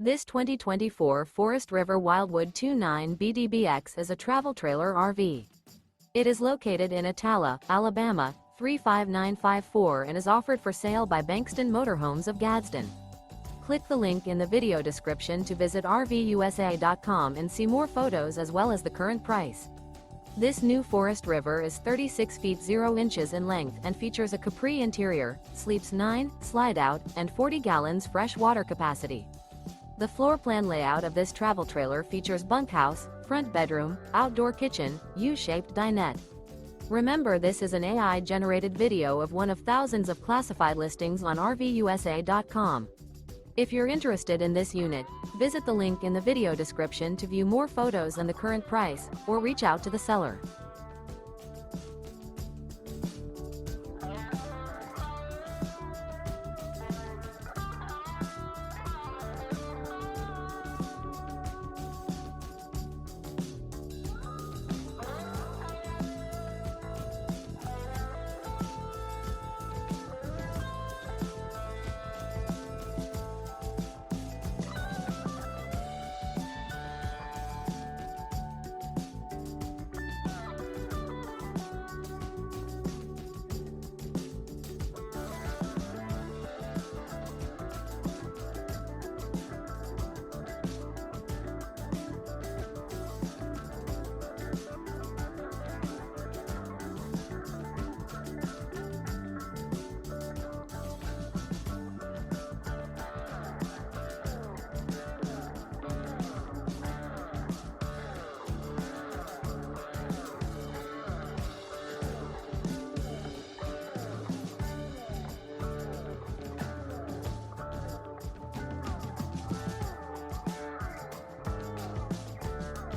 This 2024 Forest River Wildwood 29BDBX is a travel trailer RV. It is located in Attalla, Alabama, 35954 and is offered for sale by Bankston Motorhomes of Gadsden. Click the link in the video description to visit RVUSA.com and see more photos as well as the current price. This new Forest River is 36 feet 0 inches in length and features a CAPRI interior, sleeps 9, Slideout, and 40 gallons fresh water capacity. The floor plan layout of this travel trailer features bunkhouse, front bedroom, outdoor kitchen, U-shaped dinette. Remember, this is an AI-generated video of one of thousands of classified listings on RVUSA.com. If you're interested in this unit, visit the link in the video description to view more photos and the current price, or reach out to the seller.